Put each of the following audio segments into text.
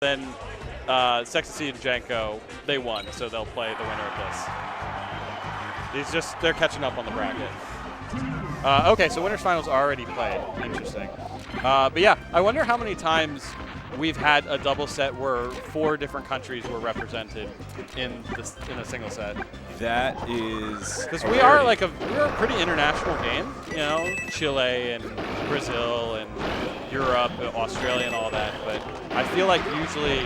Then Sexy and Janko, they won, so they'll play the winner of this. They're catching up on the bracket. Okay, so winners finals already played. Interesting. But yeah, I wonder how many times we've had a double set where 4 different countries were represented in a single set. That is because we're a pretty international game. You know, Chile and Brazil and Europe, Australia, and all that. But I feel like usually,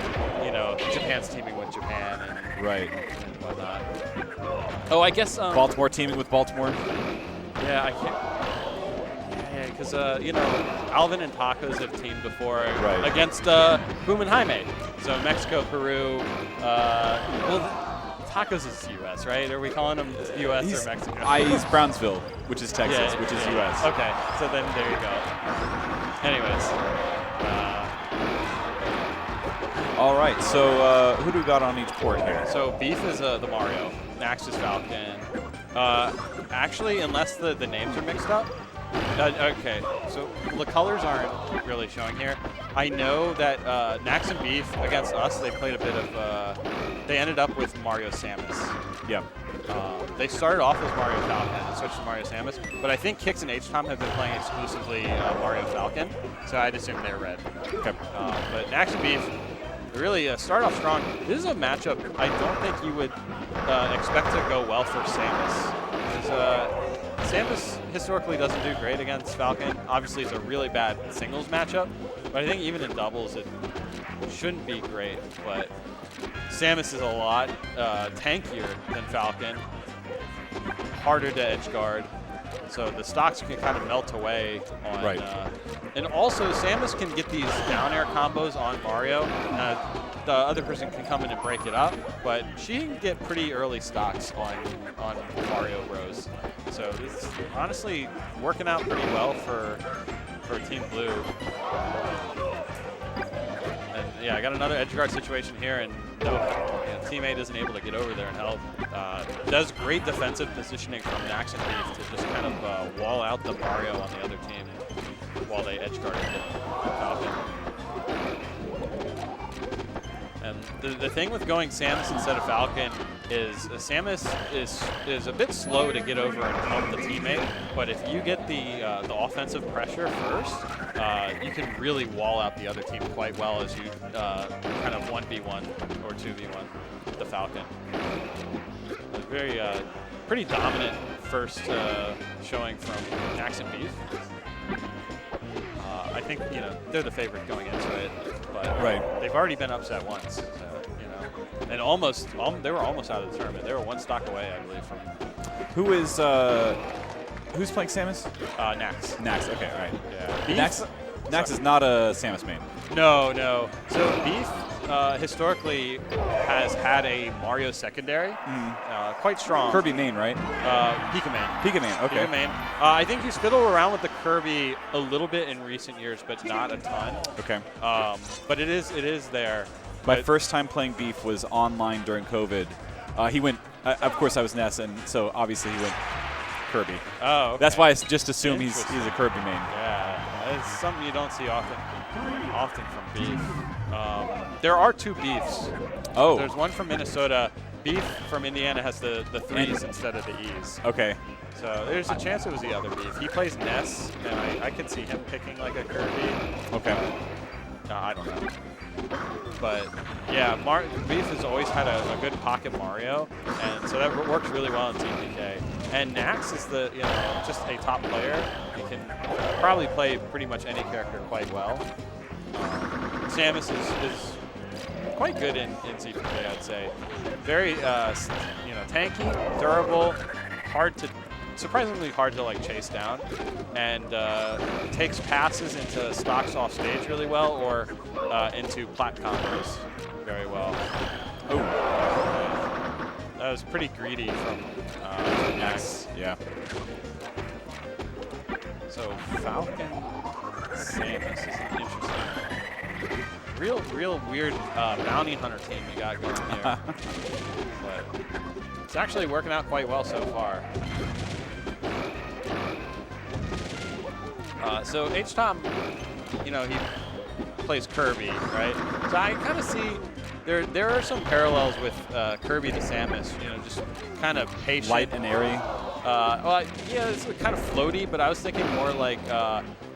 you know, Japan's teaming with Japan and and whatnot. Oh, I guess Baltimore teaming with Baltimore. Yeah, I can't. Yeah, because you know, Alvin and Tacos have teamed before against Boom and Jaime. So Mexico, Peru. Well, Tacos is U.S., right? Are we calling him U.S. or Mexico? He's Brownsville, which is Texas, which is U.S. Okay, so then there you go. Anyways. All right, so who do we got on each port here? So Beef is the Mario, Nax is Falcon. Actually, unless the names are mixed up. Okay, so the colors aren't really showing here. I know that Nax and Beef against us, they played a bit of, they ended up with Mario Samus. Yeah. They started off with Mario Falcon and switched to Mario Samus, but I think Kix and Htom have been playing exclusively Mario Falcon, so I'd assume they're red. Okay. But Nax and Beef really start off strong. This is a matchup I don't think you would expect to go well for Samus. Samus historically doesn't do great against Falcon. Obviously, it's a really bad singles matchup, but I think even in doubles, it shouldn't be great. But Samus is a lot tankier than Falcon, harder to edge guard, so the stocks can kind of melt away on. And also, Samus can get these down air combos on Mario. The other person can come in and break it up, but she can get pretty early stocks on Mario Bros. So it's honestly working out pretty well for Team Blue. And yeah, I got another edge guard situation here, and teammate isn't able to get over there and help. Does great defensive positioning from Nax and Beef to just kind of wall out the Mario on the other team while they edge guard Falcon. And the thing with going Samus instead of Falcon is Samus is a bit slow to get over and help the teammate, but if you get the offensive pressure first, you can really wall out the other team quite well as you kind of 1v1 or 2v1 the Falcon. Very pretty dominant first showing from Nax and Beef. I think they're the favorite going into it, but they've already been upset once, so, and they were almost out of the tournament. They were 1 stock away, I believe, from. Who's playing Samus? Nax. Nax. Okay, all right. Yeah. Nax is not a Samus main. No. So Beef historically has had a Mario secondary, quite strong. Kirby main, right? Pika main. Pika main, okay. Pika main. I think he's fiddled around with the Kirby a little bit in recent years, but not a ton. Okay. But it is there. My first time playing Beef was online during COVID. He went, of course I was Ness, and so obviously he went Kirby. Oh, okay. That's why I just assume he's a Kirby main. Yeah, it's something you don't see often from Beef. There are 2 Beefs. Oh. There's one from Minnesota. Beef from Indiana has the 3s instead of the E's. Okay. So there's a chance it was the other Beef. He plays Ness, and I could see him picking like a Kirby. Okay. I don't know. But yeah, Beef has always had a good pocket Mario, and so that works really well in TPK. And Nax is just a top player. He can probably play pretty much any character quite well. Samus is quite good in TPK, I'd say. Very tanky, durable, surprisingly hard to like chase down, and takes passes into stocks off stage really well, or into plat combos very well. Oh, that was pretty greedy from Nax. Yeah. So Falcon Samus is interesting. Real weird bounty hunter team you got going here, but it's actually working out quite well so far. So Htom, he plays Kirby, right? So I kind of see there are some parallels with Kirby to Samus. You know, just kind of patient, Light and airy. Well, yeah, it's kind of floaty, but I was thinking more like.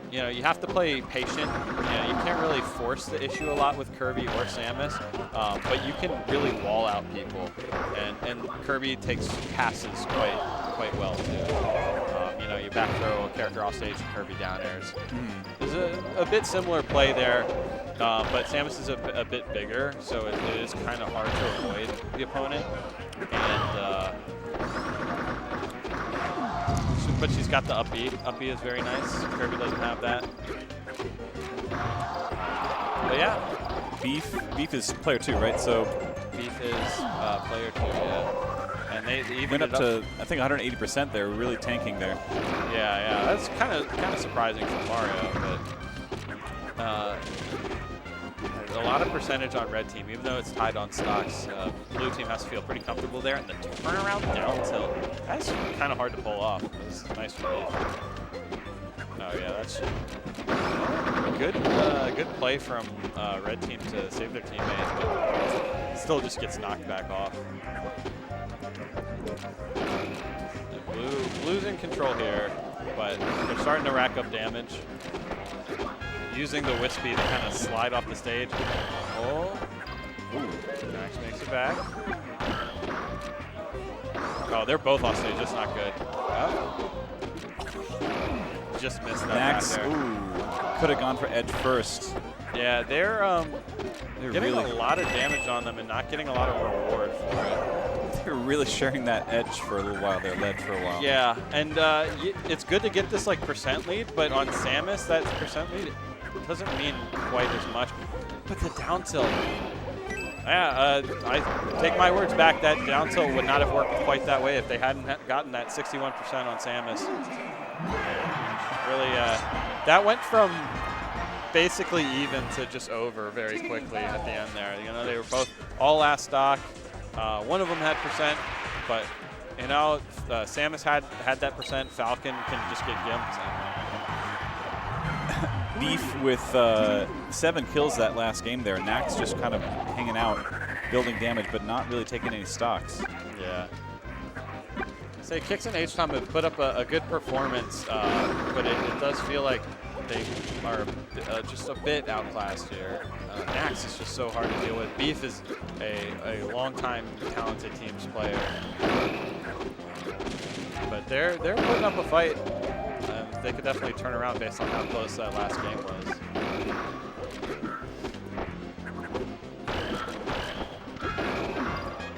You know, you have to play patient. You know, you can't really force the issue a lot with Kirby or Samus, but you can really wall out people. And Kirby takes passes quite well too. You know, you back throw a character off stage and Kirby down airs. There's a bit similar play there, but Samus is a bit bigger, so it is kind of hard to avoid the opponent. And but she's got the up B. Up B is very nice. Kirby doesn't have that. But yeah. Beef is player 2, right? So Beef is player 2, yeah. And they even went up to, I think, 180% there. Really tanking there. Yeah. That's kind of surprising for Mario, but a lot of percentage on red team, even though it's tied on stocks. Blue team has to feel pretty comfortable there, and the turnaround down tilt, that's kind of hard to pull off. This is nice for me. Oh yeah, that's good play from red team to save their teammate, but still just gets knocked back off. Blue's in control here, but they're starting to rack up damage. Using the Wispy to kind of slide off the stage. Oh, Max makes it back. Oh, they're both off stage. That's not good. Oh. Just missed that. Max, could have gone for edge first. Yeah, they're getting really a lot of damage on them and not getting a lot of reward for it. They're really sharing that edge for a little while. They're led for a while. Yeah, and it's good to get this like percent lead, but on Samus, that percent lead doesn't mean quite as much. But the down tilt, yeah, I take my words back. That down tilt would not have worked quite that way if they hadn't gotten that 61% on Samus. Really, that went from basically even to just over very quickly at the end there. You know, they were both all last stock. One of them had percent, but you know, Samus had that percent. Falcon can just get gimped. Beef with 7 kills that last game there. Nax just kind of hanging out, building damage, but not really taking any stocks. Yeah. Say Kix and Htom have put up a good performance, but it does feel like they are just a bit outclassed here. Nax is just so hard to deal with. Beef is a long-time talented teams player, but they're putting up a fight. They could definitely turn around based on how close that last game was.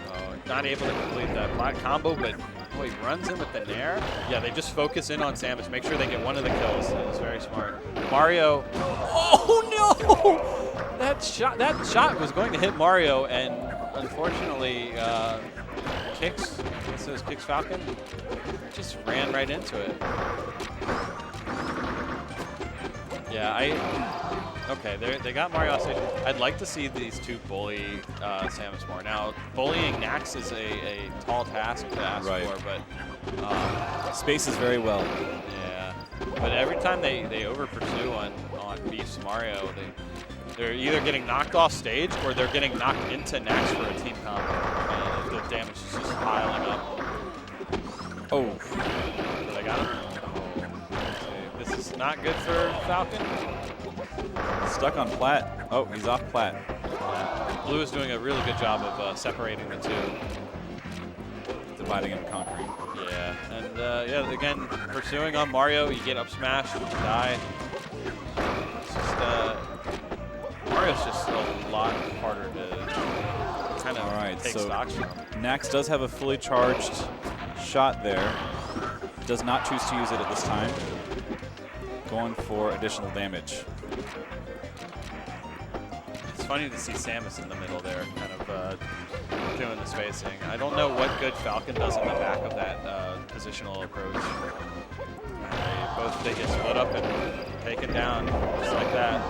Oh, not able to complete that flat combo, but oh, he runs in with the nair. Yeah, they just focus in on Samus, make sure they get one of the kills. That was very smart. Mario, oh no! That shot was going to hit Mario, and unfortunately, Kix, this is Kix Falcon, just ran right into it. Yeah, okay, they got Mario off stage. I'd like to see these two bully Samus more. Now, bullying Nax is a tall task to ask for, but spaces very well. Yeah, but every time they over pursue on Beef's Mario, they're either getting knocked off stage or they're getting knocked into Nax for a team combo. And the damage is just piling up. Oh, But I got him. This is not good for Falcon. stuck on plat. Oh, he's off plat. Yeah. Blue is doing a really good job of separating the two. Dividing and conquering. Yeah, and yeah, again, pursuing on Mario, you get up smash, you die. It's just, Mario's just a lot harder to kind of take stocks from. Nax does have a fully charged shot there. Does not choose to use it at this time. Going for additional damage. It's funny to see Samus in the middle there, kind of doing the spacing. I don't know what good Falcon does in the back of that positional approach. They get split up and taken down just like that.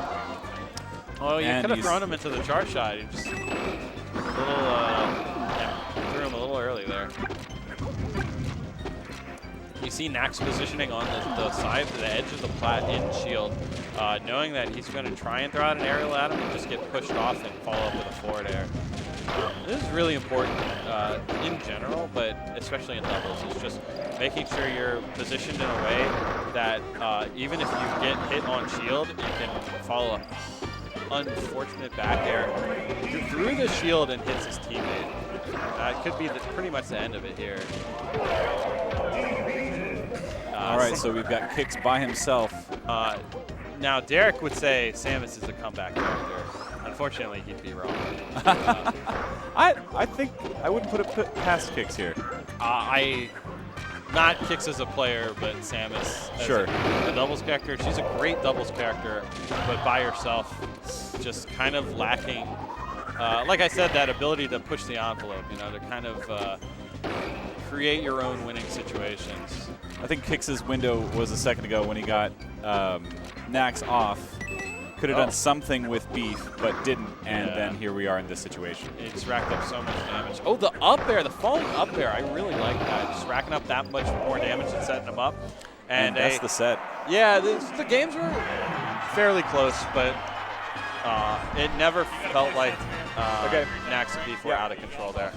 Oh, you could have thrown him into the charge shot. You just threw him a little early there. You see Nax positioning on the side, the edge of the plat in shield, knowing that he's going to try and throw out an aerial at him and just get pushed off and follow up with a forward air. This is really important in general, but especially in doubles. It's just making sure you're positioned in a way that even if you get hit on shield, you can follow up. Unfortunate back air through the shield and hits his teammate. It could be pretty much the end of it here. All right, so we've got Kicks by himself. Now, Derek would say Samus is a comeback character. Unfortunately, he'd be wrong. I think I wouldn't put it past Kicks here. Not Kicks as a player, but Samus as a doubles character. She's a great doubles character, but by herself, just kind of lacking, like I said, that ability to push the envelope, you know, to kind of create your own winning situations. I think Kicks' window was a second ago when he got Nax off. Could have done something with Beef, but didn't, and then here we are in this situation. He just racked up so much damage. Oh, the up air, the falling up air, I really like that. Just racking up that much more damage and setting him up. And that's the set. Yeah, the games were fairly close, but it never felt like Nax and Beef were out of control there.